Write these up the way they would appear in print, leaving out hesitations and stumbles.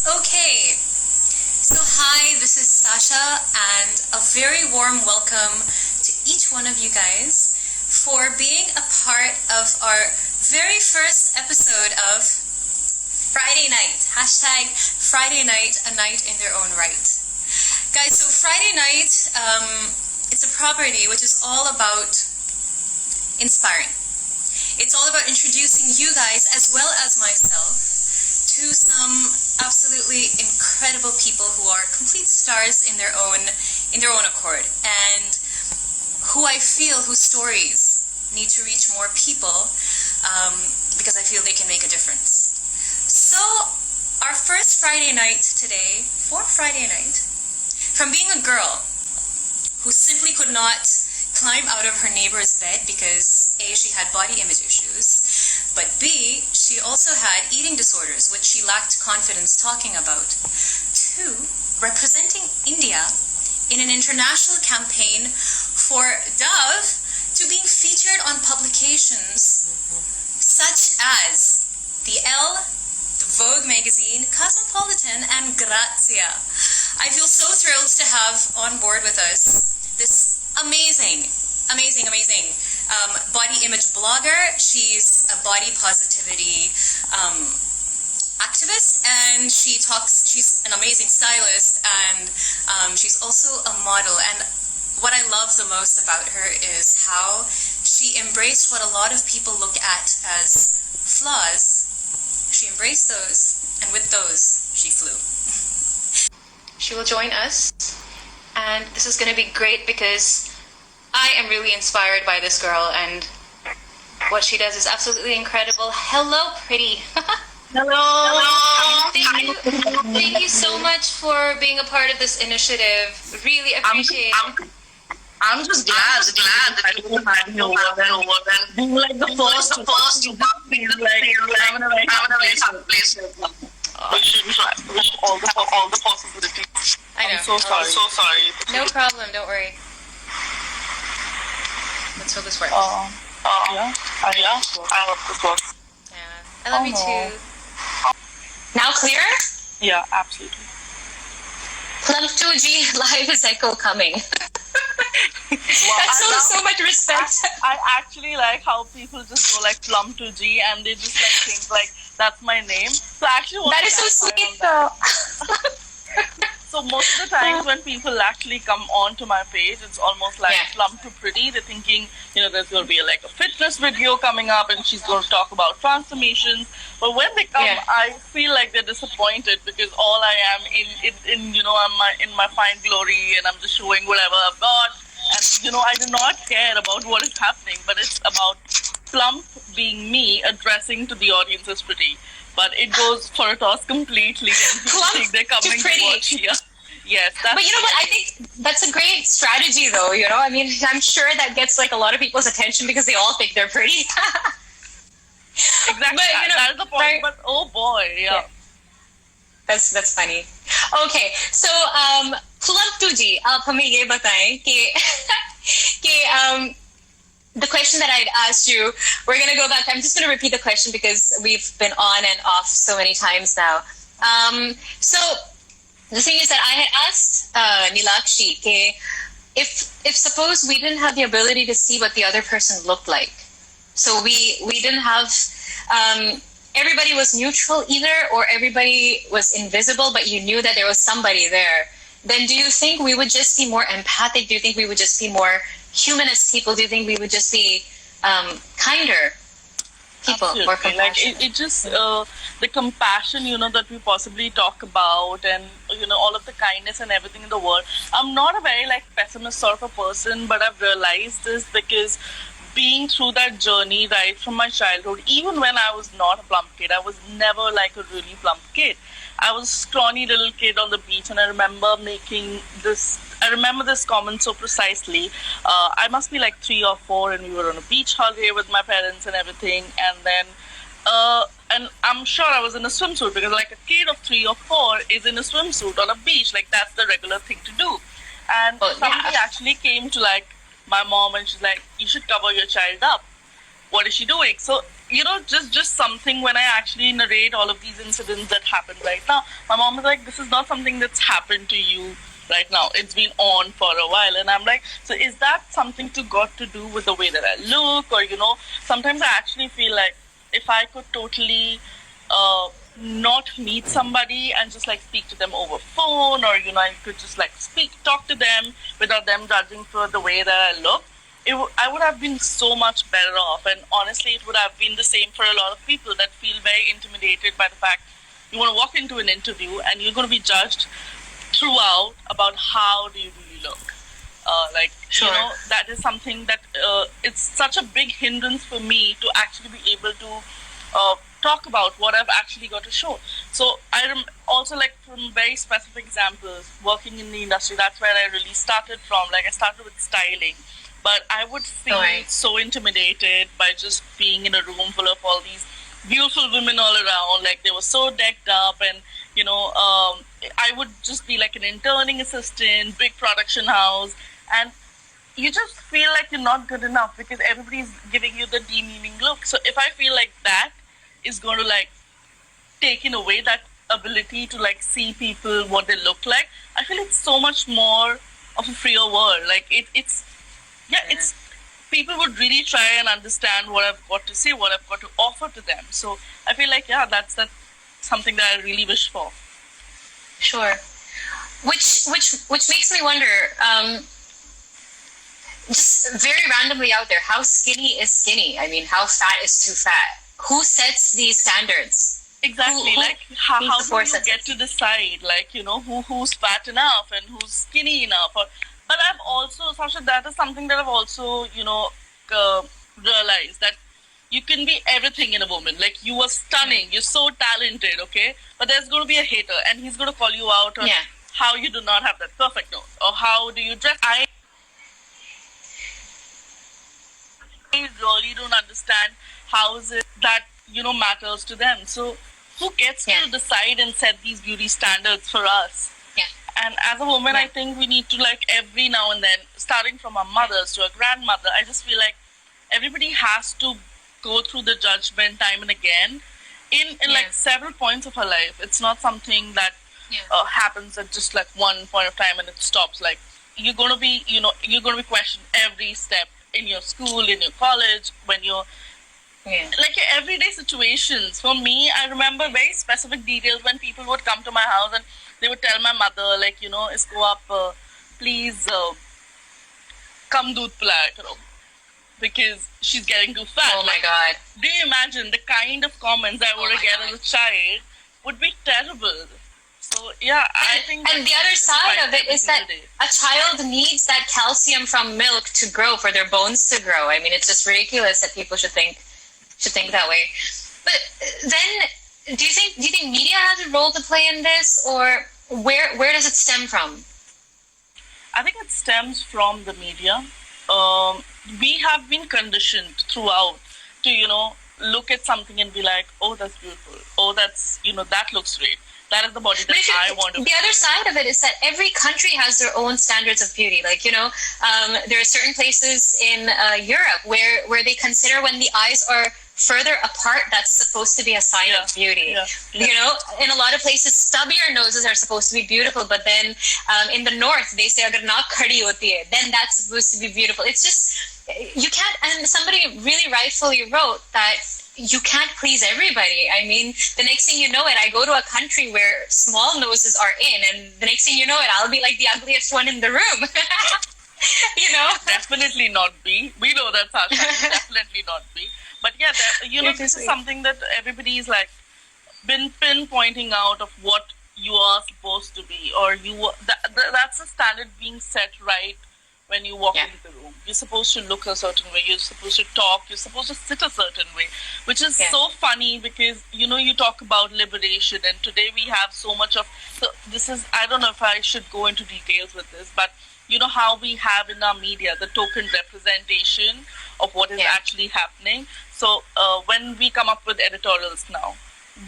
Okay, so hi, this is Shashaa, and a very warm welcome to each one of you guys for being a part of our very first episode of Friday Night. Hashtag Friday Night, a night in their own right. Guys, so Friday Night, it's a property which is all about inspiring. It's all about introducing you guys as well as myself to some absolutely incredible people who are complete stars in their own accord, and who I feel whose stories need to reach more people because I feel they can make a difference. So our first Friday night today, for Friday night, from being a girl who simply could not climb out of her neighbor's bed because A, she had body image issues, but B, she also had eating disorders which she lacked confidence talking about, to representing India in an international campaign for Dove, to being featured on publications such as the Elle, the Vogue magazine, Cosmopolitan, and Grazia. I feel so thrilled to have on board with us this amazing body image blogger. She's a body positivity activist, and she's an amazing stylist, and she's also a model. And what I love the most about her is how she embraced what a lot of people look at as flaws. She embraced those, and with those, she flew. She will join us, and this is going to be great because I am really inspired by this girl, and what she does is absolutely incredible. Hello, pretty. Hello. Thank you so much for being a part of this initiative. Really appreciate it. I'm just glad that you had me over and being like the first to feel like I'm in a very happy place. We should wish all the possibilities. I know. I'm so sorry. No problem. Don't worry. Let's hope this works. Yeah. I hope this works. Yeah. I love you too. Now clear? Yeah, absolutely. Plum 2G live is echo coming. Wow, That's so much respect. I actually like how people just go like Plum 2G and they just like think like that's my name. So actually, that is so sweet though. So most of the times when people actually come onto my page, it's almost like Plum to Pretty. They're thinking, there's going to be like a fitness video coming up and she's going to talk about transformations. But when they come, I feel like they're disappointed because all I am I'm in my fine glory and I'm just showing whatever I've got. And, I do not care about what is happening, but it's about Plump being me addressing to the audience as pretty. But it goes for a toss completely, and people think they're coming to watch here. Yes, that's. But you know what? I think that's a great strategy, though. I mean, I'm sure that gets like a lot of people's attention because they all think they're pretty. Exactly. But, that is the point. Right? But oh boy, yeah. That's funny. Okay, so Plump 2G, आप हमें ये बताएं कि the question that I'd asked you, we're going to go back. I'm just going to repeat the question because we've been on and off so many times now. So the thing is that I had asked Neelakshi, if suppose we didn't have the ability to see what the other person looked like, so we didn't have, everybody was neutral either, or everybody was invisible, but you knew that there was somebody there, then do you think we would just be more empathic? Do you think we would just be more humanist people? Do you think we would just be kinder people? Absolutely. More compassionate? Like it just the compassion, that we possibly talk about, and all of the kindness and everything in the world. I'm not a very pessimist sort of a person, but I've realized this because being through that journey right from my childhood, even when I was not a plump kid, I was never like a really plump kid. I was a scrawny little kid on the beach, and I remember this comment so precisely. I must be like 3 or 4, and we were on a beach holiday with my parents and everything. And then, and I'm sure I was in a swimsuit because like a kid of 3 or 4 is in a swimsuit on a beach. Like that's the regular thing to do. And somebody actually came to like my mom, and she's like, "You should cover your child up. What is she doing?" So just something when I actually narrate all of these incidents that happened right now, my mom is like, this is not something that's happened to you right now. It's been on for a while. And I'm like, so is that something got to do with the way that I look? Or, sometimes I actually feel like if I could totally not meet somebody and just like speak to them over phone, or, I could just like talk to them without them judging for the way that I look, I would have been so much better off. And honestly, it would have been the same for a lot of people that feel very intimidated by the fact you want to walk into an interview and you're going to be judged throughout about how do you really look. Sure. That is something that it's such a big hindrance for me to actually be able to talk about what I've actually got to show. So I also, like, from very specific examples, working in the industry, that's where I really started from. Like, I started with styling. But I would feel so intimidated by just being in a room full of all these beautiful women all around. Like, they were so decked up, and, I would just be like an interning assistant, big production house, and you just feel like you're not good enough because everybody's giving you the demeaning look. So if I feel like that is going to, like, take in away that ability to, like, see people what they look like, I feel it's so much more of a freer world. Like, it's people would really try and understand what I've got to say, what I've got to offer to them. So I feel like, that's something that I really wish for. Sure. Which makes me wonder, just very randomly out there, how skinny is skinny? I mean, how fat is too fat? Who sets these standards? Exactly. How do you get to decide, like, who's fat enough and who's skinny enough? But I've also, Shashaa, that is something that I've also, realized, that you can be everything in a woman. Like, you are stunning, you're so talented, okay? But there's going to be a hater, and he's going to call you out on how you do not have that perfect nose, or how do you dress. I really don't understand how is it that, matters to them. So who gets to decide and set these beauty standards for us? And as a woman, I think we need to, like, every now and then, starting from our mothers to our grandmother, I just feel like everybody has to go through the judgment time and again in like several points of her life. It's not something that happens at just like one point of time and it stops. Like, you're going to be, you're going to be questioned every step in your school, in your college, when you're like your everyday situations. For me, I remember very specific details when people would come to my house and they would tell my mother, like, isko aap please kam doodh pilaya karo, because she's getting too fat. Oh my God. Do you imagine the kind of comments I would get as a child would be terrible. So I think. And the other side of it is that a child needs that calcium from milk to grow, for their bones to grow. I mean, it's just ridiculous that people should think that way. But then, do you think media has a role to play in this, or where does it stem from? I think it stems from the media. We have been conditioned throughout to, look at something and be like, oh, that's beautiful. Oh, that's, that looks great. That is the body that I want to be. The other side of it is that every country has their own standards of beauty. Like, there are certain places in Europe where they consider when the eyes are further apart, that's supposed to be a sign of beauty. In a lot of places, stubbier noses are supposed to be beautiful, but then in the north, they say, agar naak khadi hoti hai, then that's supposed to be beautiful. It's just, you can't, and somebody really rightfully wrote that you can't please everybody. I mean, the next thing you know it, I go to a country where small noses are in, and the next thing you know it, I'll be like the ugliest one in the room. Definitely not be. We know that, Shashaa. Definitely not be. But this is something that everybody is like been pinpointing out of what you are supposed to be, or that's the standard being set right when you walk into the room. You're supposed to look a certain way. You're supposed to talk. You're supposed to sit a certain way, which is so funny because, you talk about liberation, and today we have so much of, so this is, I don't know if I should go into details with this, but how we have in our media the token representation of what is actually happening. So when we come up with editorials now,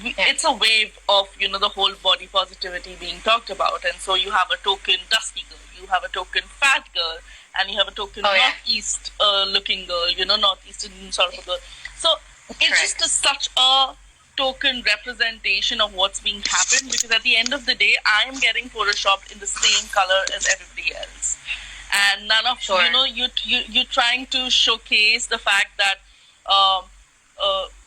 it's a wave of, the whole body positivity being talked about. And so you have a token dusky girl, you have a token fat girl, and you have a token northeast looking girl, northeastern sort of a girl. So it's just such a token representation of what's being happened, because at the end of the day, I am getting photoshopped in the same color as everybody else, and none of you're trying to showcase the fact that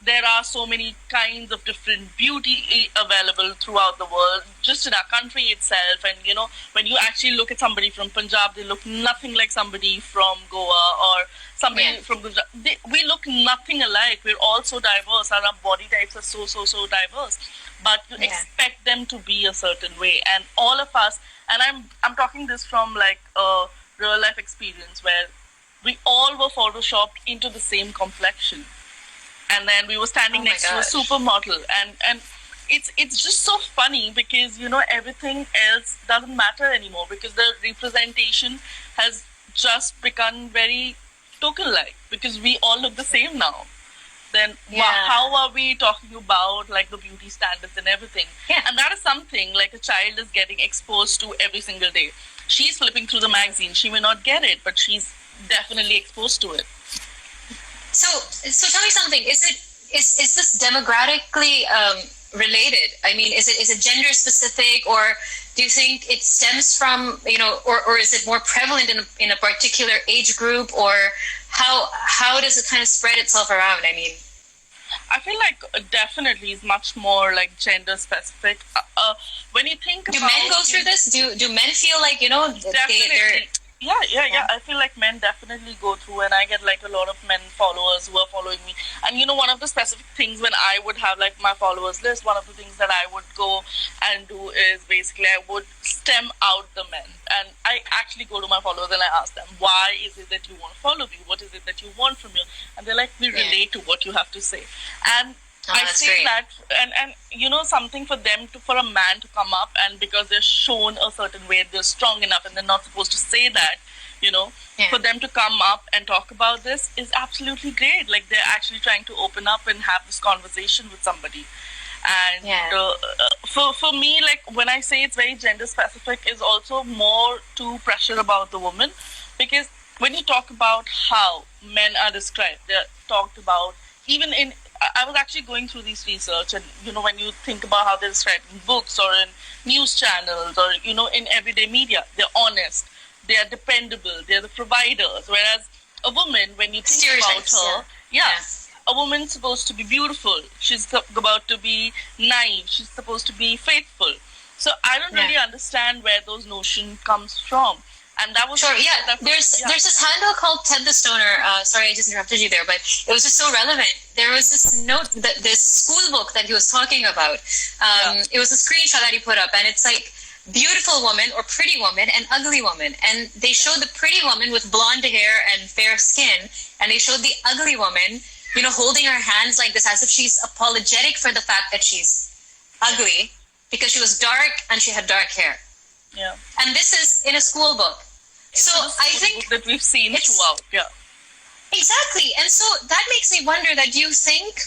there are so many kinds of different beauty available throughout the world, just in our country itself. And when you actually look at somebody from Punjab, they look nothing like somebody from Goa or somebody from Gujarat. We look nothing alike. We're all so diverse, and our body types are so diverse. But you expect them to be a certain way, and all of us. And I'm talking this from like a real life experience where we all were photoshopped into the same complexion. And then we were standing next to a supermodel, and it's just so funny because everything else doesn't matter anymore, because the representation has just become very token-like, because we all look the same now. Then how are we talking about like the beauty standards and everything? And that is something like a child is getting exposed to every single day. She's flipping through the magazine. She may not get it, but she's definitely exposed to it. So tell me something. Is this demographically related? I mean, is it gender specific, or do you think it stems from or is it more prevalent in a particular age group, or how does it kind of spread itself around? I mean, I feel like definitely is much more like gender specific. When you think do men go through this? Do men feel like they're Yeah. I feel like men definitely go through, and I get like a lot of men followers who are following me. And one of the specific things when I would have like my followers list, one of the things that I would go and do is basically I would stem out the men. And I actually go to my followers and I ask them, why is it that you want to follow me? What is it that you want from me? And they're like, we relate to what you have to say. And I say that, and something for a man to come up, and because they're shown a certain way, they're strong enough, and they're not supposed to say that, for them to come up and talk about this is absolutely great. Like they're actually trying to open up and have this conversation with somebody. And for me, like when I say it's very gender specific, is also more to pressure about the woman, because when you talk about how men are described, they're talked about even in. I was actually going through this research, and when you think about how they're described in books or in news channels or in everyday media, they're honest, they are dependable, they're the providers. Whereas a woman, when you think about her, a woman's supposed to be beautiful, she's about to be naive, she's supposed to be faithful. So I don't really understand where those notions comes from. And that was There's this handle called Ted the Stoner. Sorry, I just interrupted you there, but it was just so relevant. There was this note, this school book that he was talking about. It was a screenshot that he put up, and it's like beautiful woman or pretty woman and ugly woman. And they showed the pretty woman with blonde hair and fair skin, and they showed the ugly woman, holding her hands like this as if she's apologetic for the fact that she's ugly because she was dark and she had dark hair. Yeah. And this is in a school book. So I think that we've seen throughout. Yeah. Exactly. And so that makes me wonder that do you think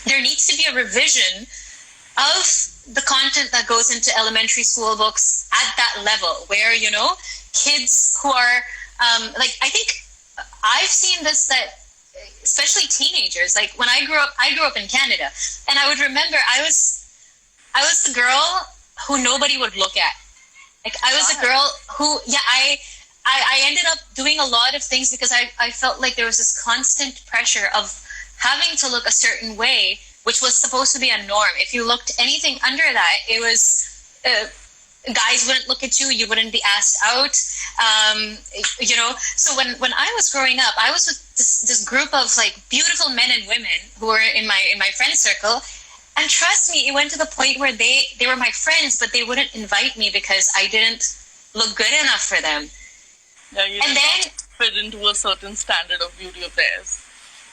there needs to be a revision of the content that goes into elementary school books at that level where, kids who are I think I've seen this, that especially teenagers, like when I grew up in Canada, and I would remember I was the girl who nobody would look at. Like I was a girl who, I ended up doing a lot of things because I felt like there was this constant pressure of having to look a certain way, which was supposed to be a norm. If you looked anything under that, it was, guys wouldn't look at you, you wouldn't be asked out, So when I was growing up, I was with this group of like beautiful men and women who were in my friend circle. And trust me, it went to the point where they were my friends, but they wouldn't invite me because I didn't look good enough for them. Yeah, you didn't fit into a certain standard of beauty of theirs.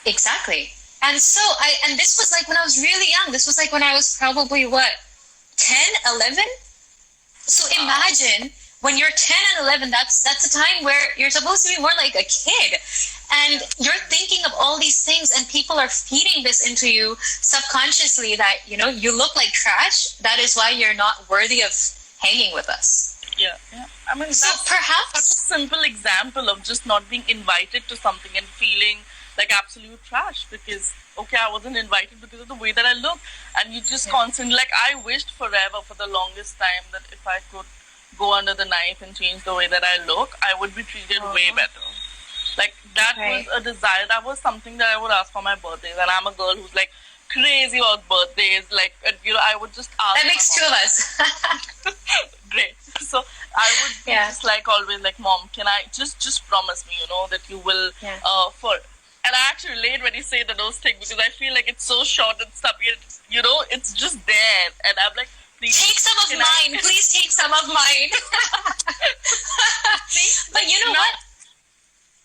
Exactly. And so and this was like when I was really young. This was like when I was probably 10, 11? So imagine when you're 10 and 11, that's a time where you're supposed to be more like a kid. And you're thinking of all these things, and people are feeding this into you subconsciously that, you look like trash. That is why you're not worthy of hanging with us. Yeah. I mean, so that's perhaps such a simple example of just not being invited to something and feeling like absolute trash because, okay, I wasn't invited because of the way that I look. And you just constantly, like, I wished forever for the longest time that if I could go under the knife and change the way that I look, I would be treated way better. Like, that was a desire. That was something that I would ask for my birthdays. And I'm a girl who's, like, crazy about birthdays. Like, you know, I would just ask. That makes two of us. Great. So I would be just, like, always, like, Mom, can I just promise me, you know, that you will, and I actually relate when you say the nose thing because I feel like it's so short and stuff, you know, it's just there. And I'm like, please. Take some of mine. Please take some of mine. But you know what?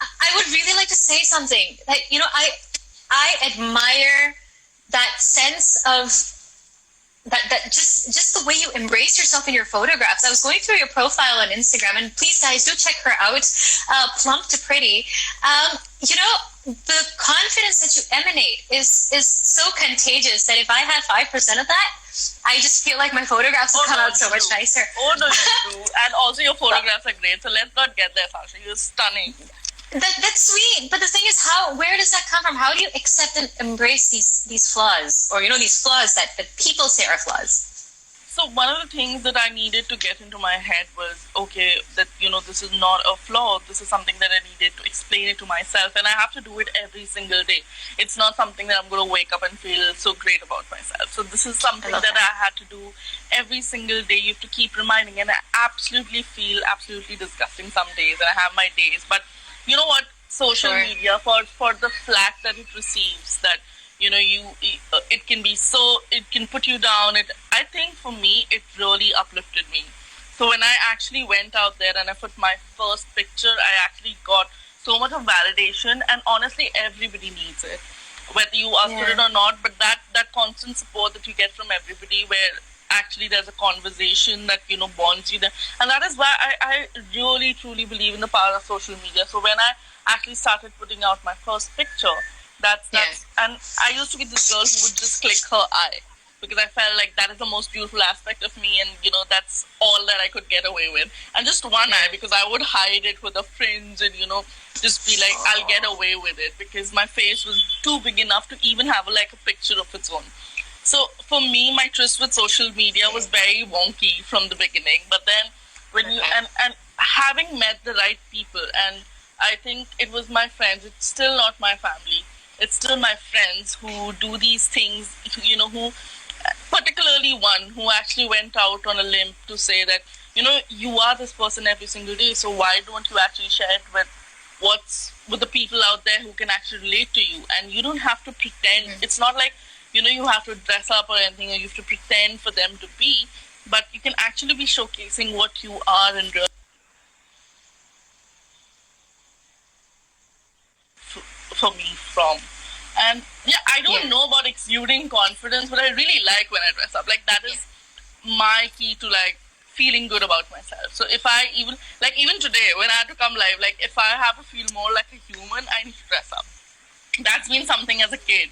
I would really like to say something. Like, you know, I admire that sense of that just the way you embrace yourself in your photographs. I was going through your profile on Instagram, and please, guys, do check her out. Plump to Pretty. You know, the confidence that you emanate is so contagious that if I had 5% of that, I just feel like my photographs would come out so much nicer. Oh no, you do. And also your photographs are great. So let's not get there, Shashaa. You're stunning. That's sweet, but the thing is, where does that come from? How do you accept and embrace these flaws, or, you know, these flaws that people say are flaws? So one of the things that I needed to get into my head was, okay, that, you know, this is not a flaw. This is something that I needed to explain it to myself, and I have to do it every single day. It's not something that I'm going to wake up and feel so great about myself. So this is something that I had to do every single day. You have to keep reminding, and I absolutely feel absolutely disgusting some days, and I have my days, but you know what? Social media, for the flack that it receives, that, you know, it can be so, it can put you down. I think for me, it really uplifted me. So when I actually went out there and I put my first picture, I actually got so much of validation, and honestly, everybody needs it, whether you ask for it or not. But that constant support that you get from everybody, where actually there's a conversation that, you know, bonds you there. And that is why I really truly believe in the power of social media. So when I actually started putting out my first picture, that's and I used to be this girl who would just click her eye, because I felt like that is the most beautiful aspect of me, and, you know, that's all that I could get away with. And just one eye, because I would hide it with a fringe and, you know, just be like, I'll get away with it, because my face was too big enough to even have like a picture of its own. So for me, my tryst with social media was very wonky from the beginning. But then when you and having met the right people, and I think it was my friends, it's still not my family, it's still my friends who do these things, you know, who, particularly one who actually went out on a limb to say that, you know, you are this person every single day, so why don't you actually share it with the people out there who can actually relate to you? And you don't have to pretend. It's not like, you know, you have to dress up or anything, or you have to pretend for them to be, but you can actually be showcasing what you are in real. For me, from. And yeah, I don't know about exuding confidence, but I really like when I dress up. Like, that is my key to, like, feeling good about myself. So if I even today when I had to come live, like, if I have to feel more like a human, I need to dress up. That's been something as a kid.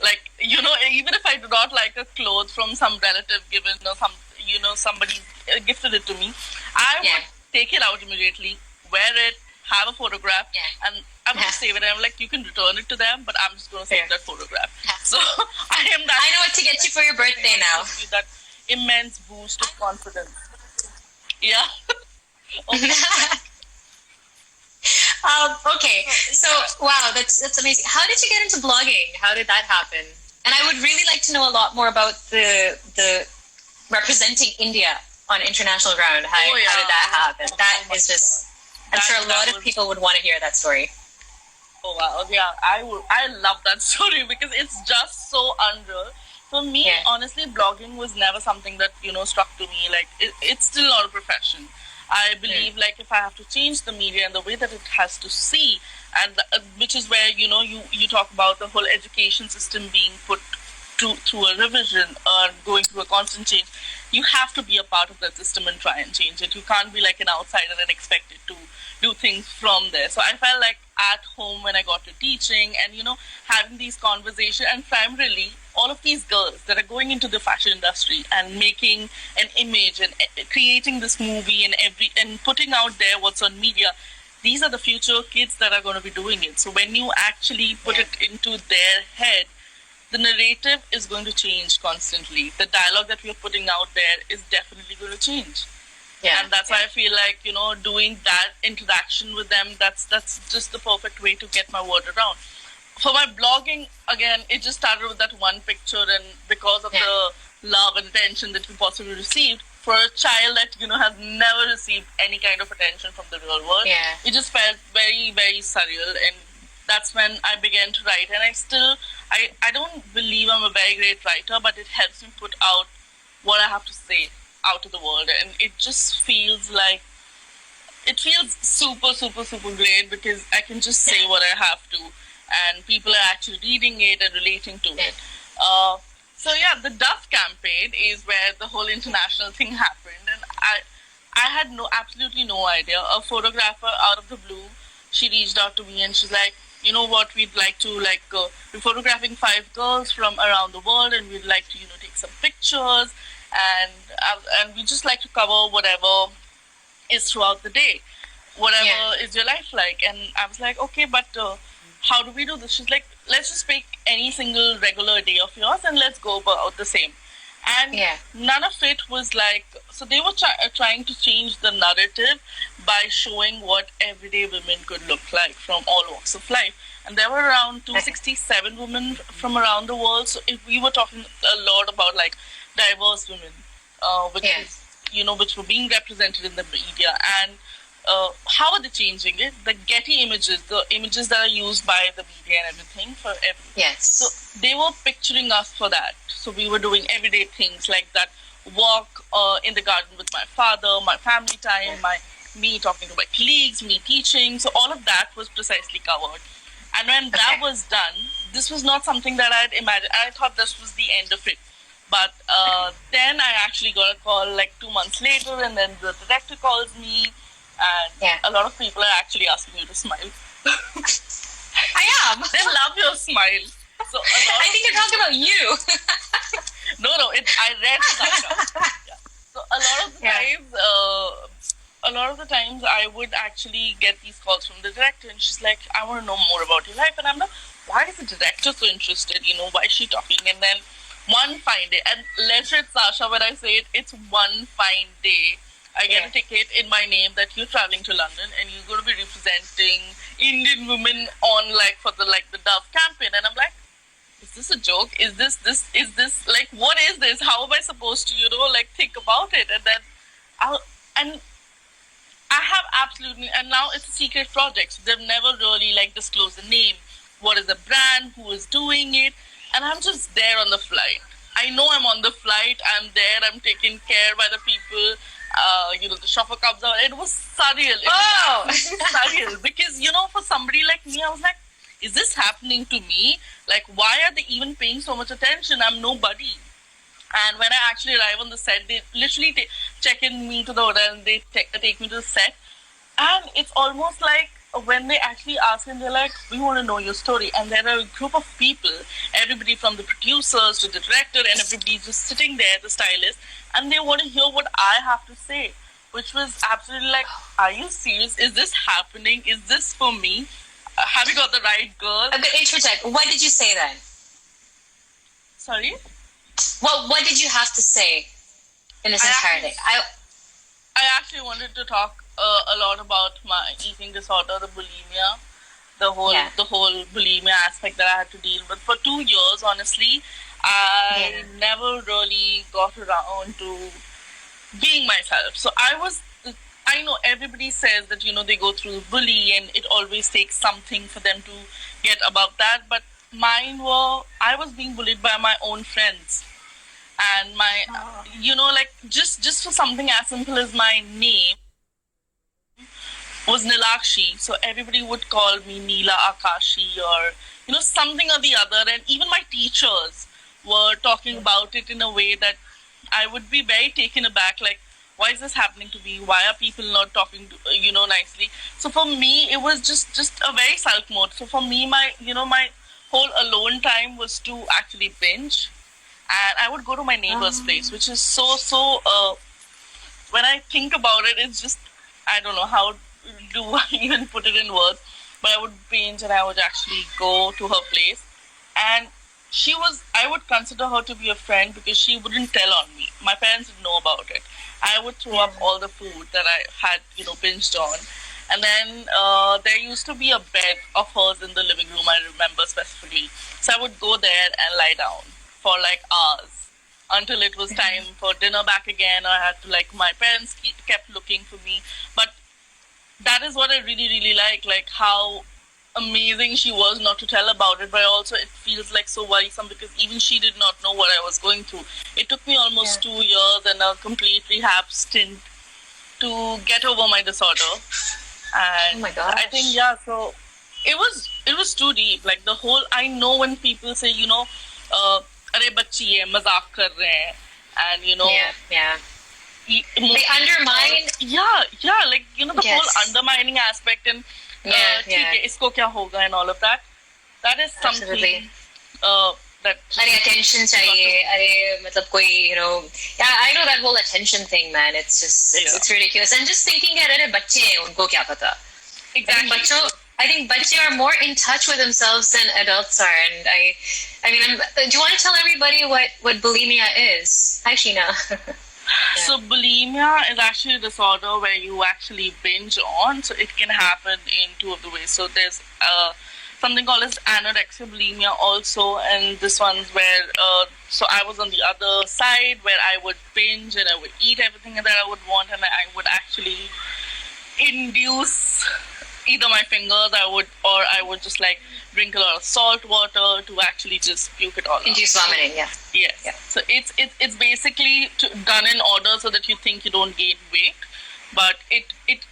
Like, you know, even if I do not like a cloth from some relative given, or some, you know, somebody gifted it to me, I would take it out immediately, wear it, have a photograph, and I would just save it. And I'm like, you can return it to them, but I'm just going to save that photograph. So I am that. I know what to get you for your birthday now. That immense boost of confidence. Yeah. Okay, so wow, that's amazing. How did you get into blogging? How did that happen? And I would really like to know a lot more about the representing India on international ground. How did that happen? That is just, I'm sure a lot of people would want to hear that story. Oh wow, yeah, I love that story because it's just so unreal. For me, honestly, blogging was never something that, you know, struck to me. Like, it's still not a profession. I believe, like, if I have to change the media and the way that it has to see, and which is where, you know, you talk about the whole education system being put through a revision or going through a constant change, you have to be a part of that system and try and change it. You can't be like an outsider and expect it to do things from there. So I felt like at home when I got to teaching and, you know, having these conversations, and primarily all of these girls that are going into the fashion industry and making an image and creating this movie and putting out there what's on media, these are the future kids that are going to be doing it. So when you actually put it into their head, the narrative is going to change constantly. The dialogue that we're putting out there is definitely going to change. Yeah, and that's why I feel like, doing that interaction with them, that's just the perfect way to get my word around. For my blogging, again, it just started with that one picture, and because of the love and attention that we possibly received, for a child that, has never received any kind of attention from the real world, it just felt very, very surreal. And that's when I began to write. And I don't believe I'm a very great writer, but it helps me put out what I have to say out to the world. And it just feels super, super, super great, because I can just say what I have to, and people are actually reading it and relating to it. So the Duff campaign is where the whole international thing happened, and I had absolutely no idea. A photographer out of the blue, she reached out to me and she's like, you know what, we'd like to we're photographing 5 girls from around the world, and we'd like to take some pictures, and we just like to cover whatever is throughout the day, whatever is your life like. And I was like, okay, but how do we do this? She's like, let's just pick any single regular day of yours and let's go about the same. And none of it was so they were trying to change the narrative by showing what everyday women could look like from all walks of life. And there were around 267 women from around the world. So if we were talking a lot about diverse women, which were being represented in the media. And how are they changing it? The Getty images, the images that are used by the media and everything for everything. So they were picturing us for that. So we were doing everyday things like that walk in the garden with my father, my family time, me talking to my colleagues, me teaching. So all of that was precisely covered. And when that was done, this was not something that I'd imagined. I thought this was the end of it. But then I actually got a call 2 months later, and then the director calls me. And a lot of people are actually asking you to smile. I am. They love your smile. So I think you're talking about you. No, I read that. So a lot of the times I would actually get these calls from the director, and she's like, I want to know more about your life. And I'm like, why is the director so interested? Why is she talking? And then one fine day, and let's read Shashaa when I say it, it's one fine day, I get a ticket in my name that you're traveling to London and you're going to be representing Indian women on for the Dove campaign. And I'm like, is this a joke? Is this what is this? How am I supposed to, think about it? And then I have absolutely, and now it's a secret project. So they've never really disclosed the name. What is the brand? Who is doing it? And I'm just there on the flight. I know I'm on the flight. I'm there. I'm taken care by the people. The chauffeur comes out. It was surreal. It was surreal. Because, for somebody like me, I was like, is this happening to me? Why are they even paying so much attention? I'm nobody. And when I actually arrive on the set, they literally check in me to the hotel and they take me to the set. And it's almost like when they actually ask and they're like, we want to know your story. And there are a group of people, everybody from the producers to the director, and everybody's just sitting there, the stylist, and they want to hear what I have to say, which was absolutely are you serious? Is this happening? Is this for me? Have you got the right girl? I'm going to interject. What did you say then? Sorry? Well, what did you have to say in this entirety? I actually wanted to talk a lot about my eating disorder, the bulimia, the whole bulimia aspect that I had to deal with. For 2 years, honestly, I never really got around to being myself. So I know everybody says that, they go through bully and it always takes something for them to get above that. But I was being bullied by my own friends. And just for something as simple as my name was Neelakshi. So everybody would call me Neela Akashi or, something or the other. And even my teachers were talking about it in a way that I would be very taken aback, why is this happening to me? Why are people not talking to, nicely? So for me, it was just a very sulk mode. So for me, my whole alone time was to actually binge. And I would go to my neighbor's place, which is so, when I think about it, it's just, I don't know how even put it in words, but I would binge and I would actually go to her place. And I would consider her to be a friend because she wouldn't tell on me. My parents didn't know about it. I would throw up all the food that I had, binged on. And then there used to be a bed of hers in the living room, I remember specifically. So I would go there and lie down for like hours until it was time for dinner back again, or I had to, my parents kept looking for me. But that is what I really, really like how amazing she was not to tell about it, but also it feels like so worrisome because even she did not know what I was going through. It took me almost 2 years and a complete rehab stint to get over my disorder. And oh my gosh. I think, so it was too deep. Like the whole, I know when people say, "Arey bachchi hai, mazak kar rahe hain," and they undermine. The whole undermining aspect and isko kya hoga and all of that. That is something that. Arey attention chahiye. Arey, matlab koi, I know that whole attention thing, man. It's just, it's ridiculous. And just thinking that arey bachche hain, unko kya pata. Exactly. I think bachche are more in touch with themselves than adults are. And I mean, do you want to tell everybody what bulimia is? Hi, Sheena. So bulimia is actually a disorder where you actually binge on. So it can happen in two of the ways. So there's something called as anorexia bulimia also, and this one's where so I was on the other side where I would binge and I would eat everything that I would want, and I would actually induce either my fingers I would just drink a lot of salt water to actually just puke it all out. Induce vomiting, Yes. Yeah. So it's basically done in order so that you think you don't gain weight, but it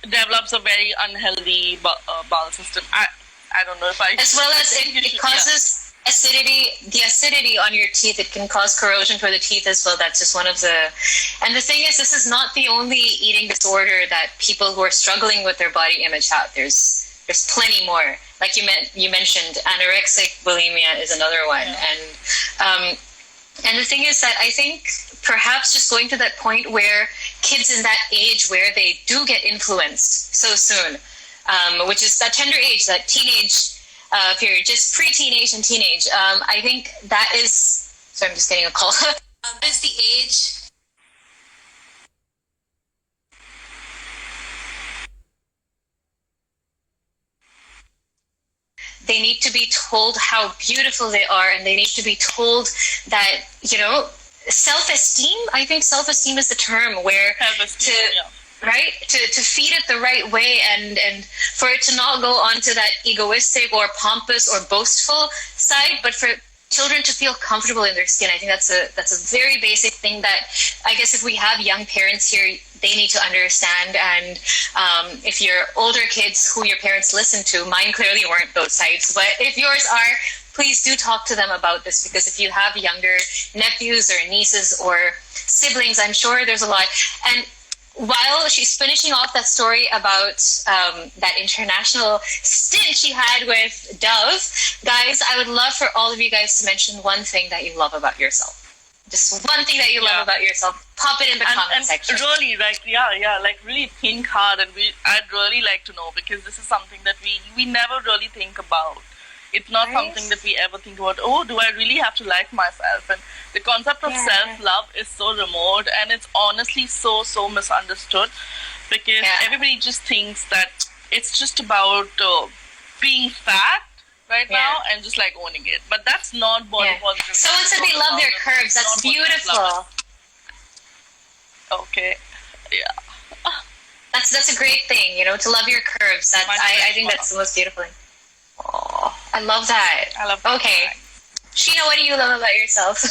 develops a very unhealthy bowel system. I don't know if I... As well as it causes acidity, the acidity on your teeth. It can cause corrosion for the teeth as well. That's just one of the... And the thing is, this is not the only eating disorder that people who are struggling with their body image have. There's plenty more. Like you mentioned, anorexic bulimia is another one. Yeah. And the thing is that I think perhaps just going to that point where kids in that age where they do get influenced so soon, which is that tender age, that teenage period, just pre-teenage and teenage. I think that is... Sorry, I'm just getting a call. That is the age... They need to be told how beautiful they are, and they need to be told that, self-esteem. I think self-esteem is the term where right? To feed it the right way and for it to not go onto that egoistic or pompous or boastful side, but for children to feel comfortable in their skin. I think that's a very basic thing that I guess if we have young parents here, they need to understand. And if you're older kids who your parents listen to, mine clearly weren't those types, but if yours are, please do talk to them about this, because if you have younger nephews or nieces or siblings, I'm sure there's a lot. And while she's finishing off that story about that international stint she had with Dove, guys, I would love for all of you guys to mention one thing that you love about yourself. Just one thing that you love about yourself. Pop it in the comment section. Really, really think hard, and I'd really like to know, because this is something that we never really think about. It's not something that we ever think about, do I really have to like myself? And the concept of self-love is so remote, and it's honestly so misunderstood, because everybody just thinks that it's just about being fat now and just owning it. But that's not body positive. Someone said they love their curves. That's beautiful. Okay. Yeah. That's a great thing, to love your curves. I think that's the most beautiful thing. Oh, I love that. Okay. Sheena, what do you love about yourself?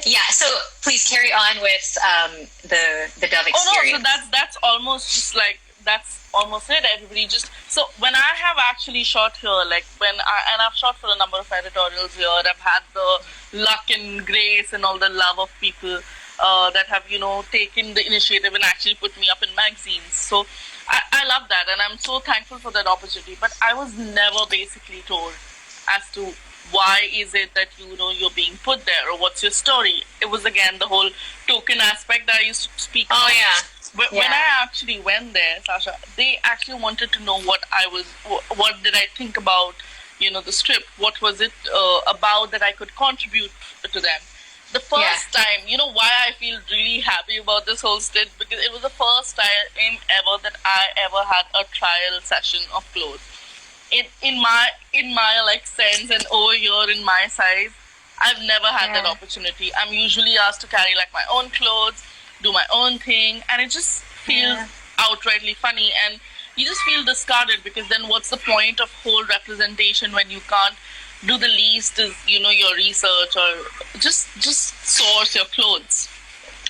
Yeah, so please carry on with the Dove experience. Oh no, so that's almost just that's almost it. Everybody just... So when I have actually shot here, I've shot for a number of editorials here, I've had the luck and grace and all the love of people that have, taken the initiative and actually put me up in magazines. So I love that, and I'm so thankful for that opportunity. But I was never basically told as to why is it that you're being put there, or what's your story. It was again the whole token aspect that I used to speak about. When I actually went there, Shashaa, they actually wanted to know what did I think about, the script? What was it about that I could contribute to them? The first time, why I feel really happy about this whole stint, because it was the first time ever that I ever had a trial session of clothes. In my like sense and over here in my size, I've never had that opportunity. I'm usually asked to carry like my own clothes, do my own thing, and it just feels outrightly funny, and you just feel discarded, because then what's the point of whole representation when you can't do the least is, your research or just source your clothes.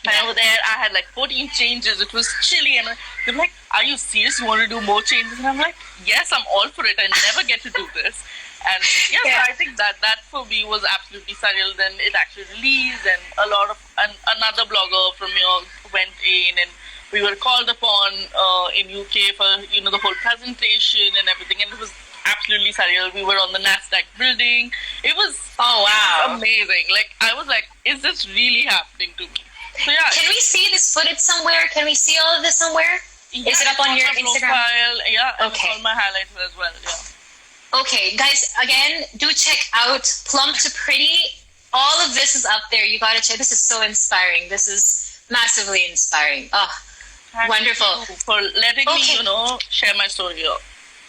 And over there, I had like 14 changes. It was chilly, and they're like, "Are you serious? You want to do more changes?" And I'm like, "Yes, I'm all for it. I never get to do this." And I think that for me was absolutely surreal. Then it actually released, and another blogger from went in, and we were called upon in UK for the whole presentation and everything, and it was absolutely surreal. We were on the NASDAQ building. It was amazing. Like, I was like, is this really happening to me? So can we see this footage somewhere? Can we see all of this somewhere? Is it up on your Instagram? Profile. Yeah, and it's on my highlights as well. Yeah. Okay, guys, again, do check out Plump to Pretty. All of this is up there. You gotta check. This is so inspiring. This is massively inspiring. Oh, thank wonderful. You for letting me, share my story here.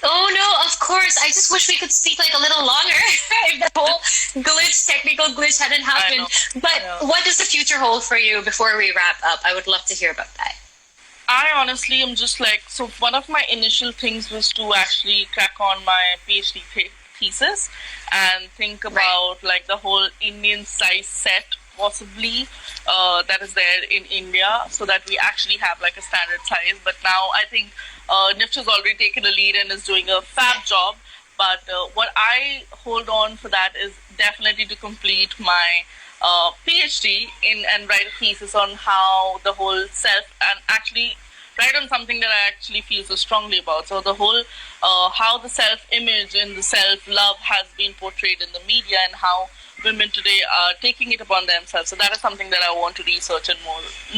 Oh no, of course. I just wish we could speak like a little longer if the whole technical glitch hadn't happened. But what does the future hold for you before we wrap up? I would love to hear about that. I honestly am just like, so one of my initial things was to actually crack on my PhD thesis and think about like the whole Indian size set possibly that is there in India, so that we actually have like a standard size. But now I think NIFT has already taken a lead and is doing a fab job. But what I hold on for that is definitely to complete my PhD and write a thesis on how the whole self, and actually write on something that I actually feel so strongly about. So the whole how the self-image and the self-love has been portrayed in the media, and how women today are taking it upon themselves. So that is something that I want to research and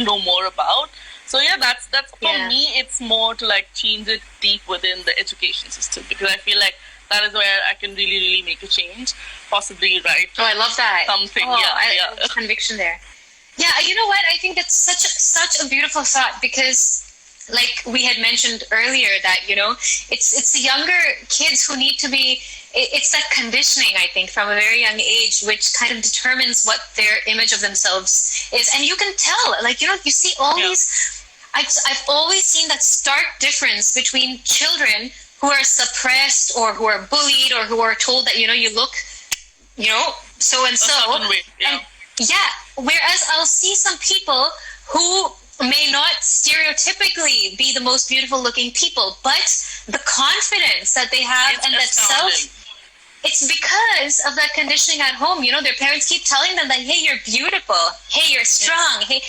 know more about. So that's for me, it's more to like change it deep within the education system, because I feel like that is where I can really, really make a change, possibly write. Oh, I love that. Something, I love the conviction there. Yeah, you know what? I think that's such a beautiful thought, because like we had mentioned earlier that, it's the younger kids who need to be, it's that conditioning, I think, from a very young age, which kind of determines what their image of themselves is. And you can tell, like, you see all these, I've always seen that stark difference between children who are suppressed or who are bullied or who are told that, you look, so and so. And whereas I'll see some people who may not stereotypically be the most beautiful looking people, but the confidence that they have and that it's because of that conditioning at home. Their parents keep telling them that, hey, you're beautiful, hey, you're strong, hey,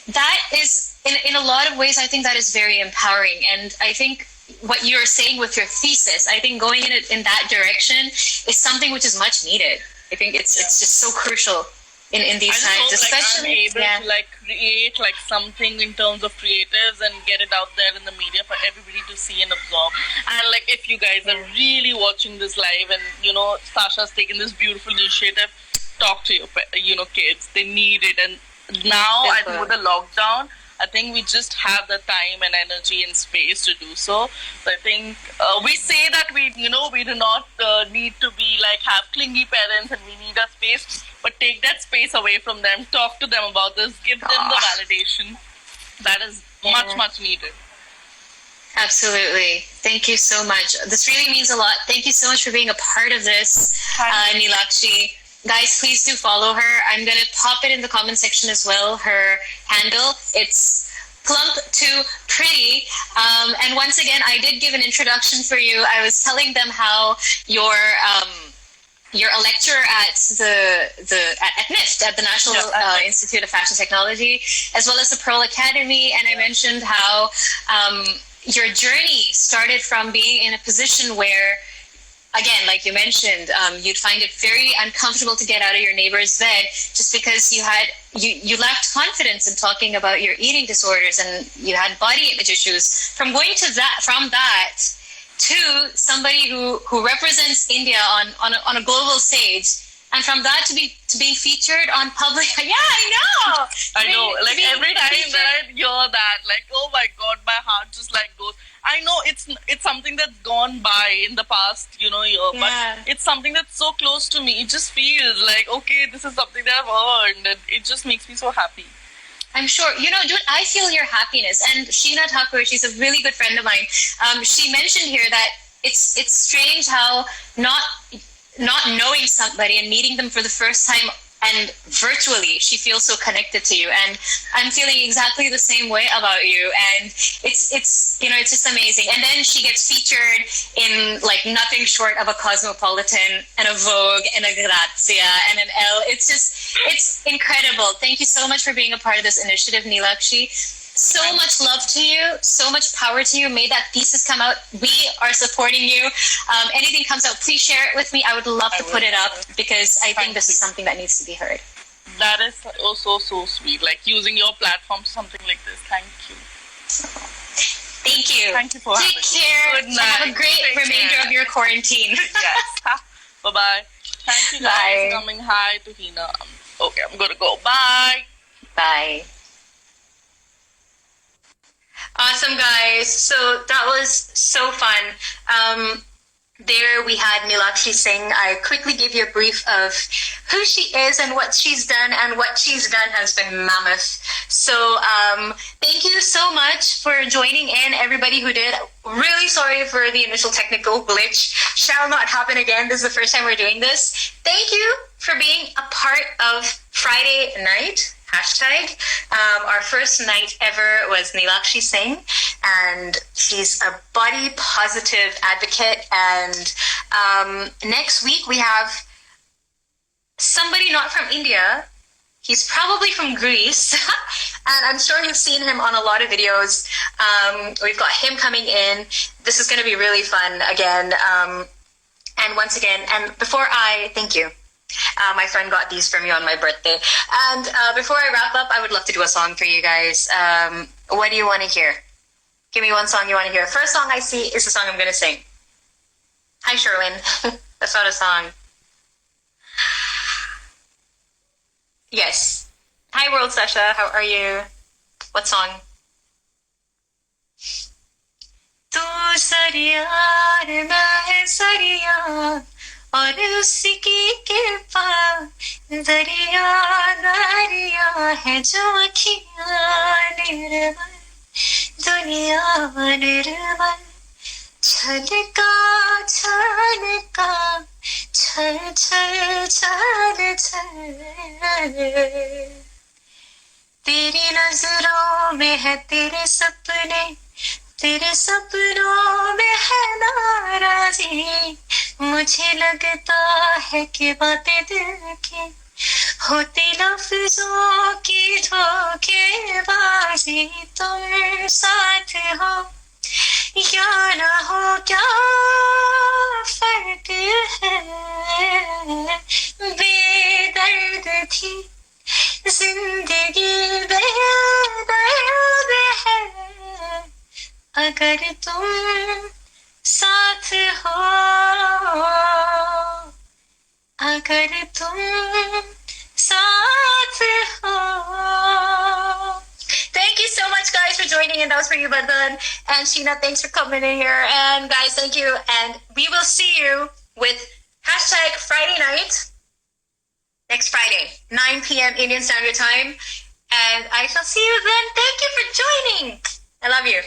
that is in a lot of ways, I think that is very empowering. And I think what you're saying with your thesis, I think going in that direction is something which is much needed. I think it's just so crucial in these times, especially. I'm able to like create like something in terms of creatives and get it out there in the media for everybody to see and absorb. And like, if you guys are really watching this live, and Sasha's taken this beautiful initiative, talk to your kids. They need it. And now I think with the lockdown, I think we just have the time and energy and space to do so. So I think we say that we do not need to be like have clingy parents, and we need a space, but take that space away from them. Talk to them about this. Give them the validation. That is much needed. Absolutely. Thank you so much. This really means a lot. Thank you so much for being a part of this, Neelakshi. Guys, please do follow her. I'm going to pop it in the comment section as well. Her handle, it's Plump to Pretty. And once again, I did give an introduction for you. I was telling them how you're a lecturer at at NIFT, at the National Institute of Fashion Technology, as well as the Pearl Academy. And I mentioned how your journey started from being in a position where again, like you mentioned, you'd find it very uncomfortable to get out of your neighbor's bed just because you lacked confidence in talking about your eating disorders and you had body image issues. From that to somebody who represents India on a global stage, and from that to being featured on public. Yeah, I know. Like every time that I hear that, like, oh my God, my heart just like goes. I know it's something that's gone by in the past, year, but it's something that's so close to me. It just feels like, okay, this is something that I've earned, and it just makes me so happy. I'm sure. Dude, I feel your happiness. And Sheena Thakur, she's a really good friend of mine. She mentioned here that it's strange how not knowing somebody and meeting them for the first time and virtually, she feels so connected to you. And I'm feeling exactly the same way about you. And it's just amazing. And then she gets featured in like nothing short of a Cosmopolitan and a Vogue and a Grazia and an Elle. It's incredible. Thank you so much for being a part of this initiative, Neelakshi. So much love to you, so much power to you. May that thesis come out. We are supporting you. Anything comes out, please share it with me. I would love to put it up because I think this is something that needs to be heard. That is so sweet. Like using your platform for something like this. Thank you. Thank you. Thank you for having me. Take care. Good night. Have a great remainder of your quarantine. Yes. Bye-bye. Thank you guys for coming. Hi to Hina. Okay, I'm going to go. Bye. Bye. Awesome, guys. So that was so fun. There we had Neelakshi Singh. I quickly gave you a brief of who she is and what she's done, and what she's done has been mammoth. So thank you so much for joining in, everybody who did. Really sorry for the initial technical glitch. Shall not happen again. This is the first time we're doing this. Thank you for being a part of Friday Night. Hashtag. Our first night ever was Neelakshi Singh, and she's a body positive advocate. And next week we have somebody not from India. He's probably from Greece, and I'm sure you've seen him on a lot of videos. We've got him coming in. This is going to be really fun again. And once again, and before thank you. My friend got these for me on my birthday. And before I wrap up, I would love to do a song for you guys. What do you want to hear? Give me one song you want to hear. First song I see is the song I'm going to sing. Hi, Sherwin. That's not a song. Yes. Hi, World Shashaa. How are you? What song? Tu sariyar, main sariyar. और उसी की कृपा दरिया दरिया है जो अखियाँ निर्मल दुनिया निर्मल छलका छलका छल छल छल छल तेरी नजरों में है तेरे सपनों में है नाराजी मुझे लगता है कि बातें दिल की होती लफ्जों की धोखेबाजी तुम साथ हो या ना हो क्या फर्क है बेदर्द थी जिंदगी बेदर्द है अगर तुम साथ हो अगर तुम साथ हो. Thank you so much, guys, for joining in. That was for you, Badan. And Sheena, thanks for coming in here. And guys, thank you. And we will see you with hashtag Friday Night next Friday, 9 p.m. Indian Standard Time. And I shall see you then. Thank you for joining. I love you.